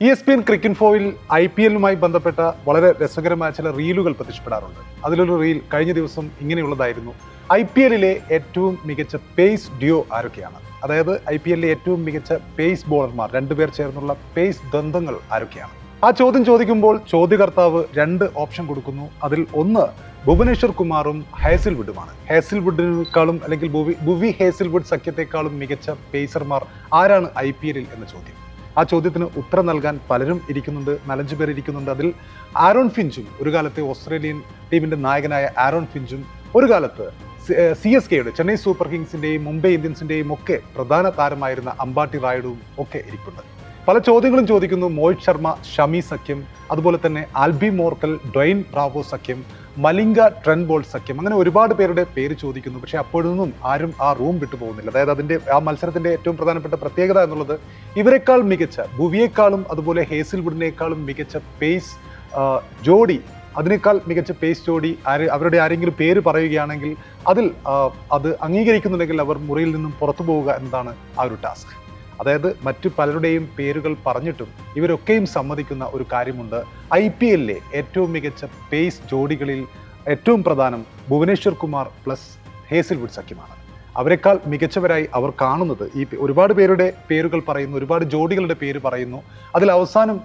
ESPN cricket foil IPL-ലുമായി ബന്ധപ്പെട്ട വളരെ രസകരമായ ചില റീലുകൾ പ്രത്യക്ഷപ്പെടാറുണ്ട്. അതിലൊരു റീൽ കഴിഞ്ഞ ദിവസം ഇങ്ങനെയുള്ളതായിരുന്നു: IPL-ലെ ഏറ്റവും മികച്ച പേസ് ഡ്യോ ആരൊക്കെയാണ്? അതായത് IPL-ലെ ഏറ്റവും മികച്ച പേസ് ബോളർമാർ, രണ്ടുപേർ ചേർന്നുള്ള പേസ് ദ്വന്ദ്ങ്ങൾ ആരൊക്കെയാണ്? ആ ചോദ്യം ചോദിക്കുമ്പോൾ ചോദ്യകർത്താവ് രണ്ട് ഓപ്ഷൻ കൊടുക്കുന്നു. അതിൽ ഒന്ന് ഭുവനേശ്വർ കുമാറും ഹേസിൽവുഡുമാണ്. ഹേസിൽവുഡിനേക്കാളും അല്ലെങ്കിൽ ഭുവി ഹേസിൽവുഡ് സഖ്യത്തെക്കാളും മികച്ച പേസർമാർ ആരാണ് IPL-ൽ എന്ന ചോദ്യം. ആ ചോദ്യത്തിന് ഉത്തരം നൽകാൻ പലരും ഇരിക്കുന്നുണ്ട്, 4-5 പേർ ഇരിക്കുന്നുണ്ട്. അതിൽ ആരോൺ ഫിഞ്ചും, ഒരു കാലത്തെ ഓസ്ട്രേലിയൻ ടീമിന്റെ നായകനായ ആരോൺ ഫിഞ്ചും, ഒരു കാലത്ത് CSKയുടെ ചെന്നൈ സൂപ്പർ കിങ്സിന്റെയും മുംബൈ ഇന്ത്യൻസിന്റെയും ഒക്കെ പ്രധാന താരമായിരുന്ന അമ്പാട്ടി റായുഡുവും ഒക്കെ ഇരിപ്പുണ്ട്. പല ചോദ്യങ്ങളും ചോദിക്കുന്നു. മോഹിത് ശർമ്മ ഷമി സഖ്യം, അതുപോലെ തന്നെ ആൽബി മോർക്കൽ ഡ്വൈൻ ബ്രാവോ സഖ്യം, മലിംഗ ട്രെന്റ് ബോൾട്ട് സഖ്യം, അങ്ങനെ ഒരുപാട് പേരുടെ പേര് ചോദിക്കുന്നു. പക്ഷേ അപ്പോഴൊന്നും ആരും ആ റൂം വിട്ടു പോകുന്നില്ല. അതായത് ആ മത്സരത്തിന്റെ ഏറ്റവും പ്രധാനപ്പെട്ട പ്രത്യേകത എന്നുള്ളത് ഇവരെക്കാൾ മികച്ച, ഭുവിയേക്കാളും അതുപോലെ ഹേസിൽവുഡിനേക്കാളും മികച്ച പേസ് ജോഡി, അതിനേക്കാൾ മികച്ച പേസ് ജോഡി അവരുടെ ആരെങ്കിലും പേര് പറയുകയാണെങ്കിൽ അത് അംഗീകരിക്കുന്നുണ്ടെങ്കിൽ അവർ മുറിയിൽ നിന്നും പുറത്തു പോവുക എന്നതാണ് ആ ഒരു ടാസ്ക്. അതായത് മറ്റു പലരുടെയും പേരുകൾ പറഞ്ഞിട്ടും ഇവരൊക്കെയും സമ്മതിക്കുന്ന ഒരു കാര്യമുണ്ട്: IPL-ലെ ഏറ്റവും മികച്ച പേസ് ജോഡികളിൽ ഏറ്റവും പ്രധാനം ഭുവനേശ്വർ കുമാർ പ്ലസ് ഹേസിൽവുഡ് സഖ്യമാണ്. അവരെക്കാൾ മികച്ചവരായി അവർ കാണുന്നത് ഒരുപാട് പേരുടെ പേരുകൾ പറയുന്നു, ഒരുപാട് ജോഡികളുടെ പേര് പറയുന്നു. അതിൽ അവസാനം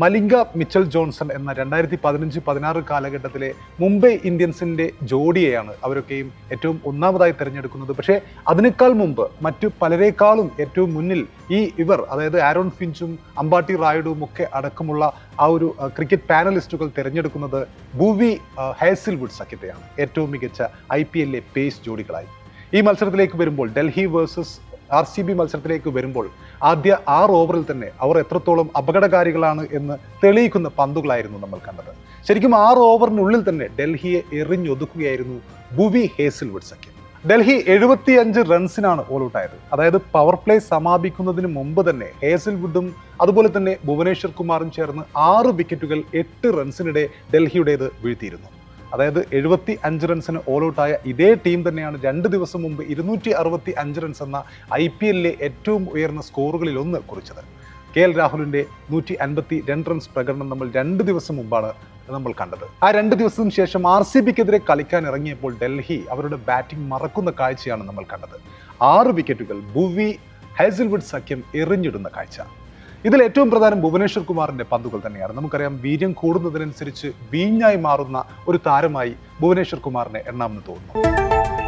മലിംഗ മിച്ചൽ ജോൺസൺ എന്ന 2015-16 കാലഘട്ടത്തിലെ മുംബൈ ഇന്ത്യൻസിൻ്റെ ജോഡിയെയാണ് അവരൊക്കെയും ഏറ്റവും ഒന്നാമതായി തിരഞ്ഞെടുക്കുന്നത്. പക്ഷേ അതിനേക്കാൾ മുമ്പ് മറ്റു പലരെക്കാളും ഏറ്റവും മുന്നിൽ ഇവർ, അതായത് ആരോൺ ഫിഞ്ചും അമ്പാട്ടി റായുഡും ഒക്കെ അടക്കമുള്ള ആ ഒരു ക്രിക്കറ്റ് പാനലിസ്റ്റുകൾ തിരഞ്ഞെടുക്കുന്നത് ഭുവി ഹേസിൽവുഡ് സഖ്യത്തെയാണ് ഏറ്റവും മികച്ച IPL-ലെ പേസ് ജോഡികളായി. ഈ മത്സരത്തിലേക്ക് വരുമ്പോൾ, ഡൽഹി വേഴ്സസ് RCB മത്സരത്തിലേക്ക് വരുമ്പോൾ, ആദ്യ 6 ഓവറിൽ തന്നെ അവർ എത്രത്തോളം അപകടകാരികളാണ് എന്ന് തെളിയിക്കുന്ന പന്തുകളായിരുന്നു നമ്മൾ കണ്ടത്. ശരിക്കും 6 ഓവറിനുള്ളിൽ തന്നെ ഡൽഹിയെ എറിഞ്ഞൊതുക്കുകയായിരുന്നു ഭുവി ഹേസിൽവുഡ് സഖ്യം. ഡൽഹി 75 റൺസിനാണ് ഓൾ ഔട്ടായത്. അതായത് പവർ പ്ലേ സമാപിക്കുന്നതിന് മുമ്പ് തന്നെ ഹേസിൽവുഡും അതുപോലെ തന്നെ ഭുവനേശ്വർ കുമാറും ചേർന്ന് 6 വിക്കറ്റുകൾ 8 റൺസിനിടെ ഡൽഹിയുടേത് വീഴ്ത്തിയിരുന്നു. അതായത് 75 റൺസിന് ഓൾ ഔട്ടായ ഇതേ ടീം തന്നെയാണ് 2 ദിവസം മുമ്പ് 265 റൺസ് എന്ന IPL-ലെ ഏറ്റവും ഉയർന്ന സ്കോറുകളിൽ ഒന്ന് കുറിച്ചത്. KL രാഹുലിൻ്റെ 152 റൺസ് പ്രകടനം നമ്മൾ 2 ദിവസം മുമ്പാണ് നമ്മൾ കണ്ടത്. ആ 2 ദിവസത്തിന് ശേഷം RCB-ക്കെതിരെ കളിക്കാൻ ഇറങ്ങിയപ്പോൾ ഡൽഹി അവരുടെ ബാറ്റിംഗ് മറക്കുന്ന കാഴ്ചയാണ് നമ്മൾ കണ്ടത്. 6 വിക്കറ്റുകൾ ഭുവി ഹേസിൽവുഡ് സഖ്യം എറിഞ്ഞിടുന്ന കാഴ്ച. ഇതിൽ ഏറ്റവും പ്രധാനം ഭുവനേശ്വർ കുമാറിന്റെ പന്തുകൾ തന്നെയാണ്. നമുക്കറിയാം, വീര്യം കൂടുന്നതിനനുസരിച്ച് വീഞ്ഞായി മാറുന്ന ഒരു താരമായി ഭുവനേശ്വർ കുമാറിനെ എണ്ണാമെന്ന് തോന്നുന്നു.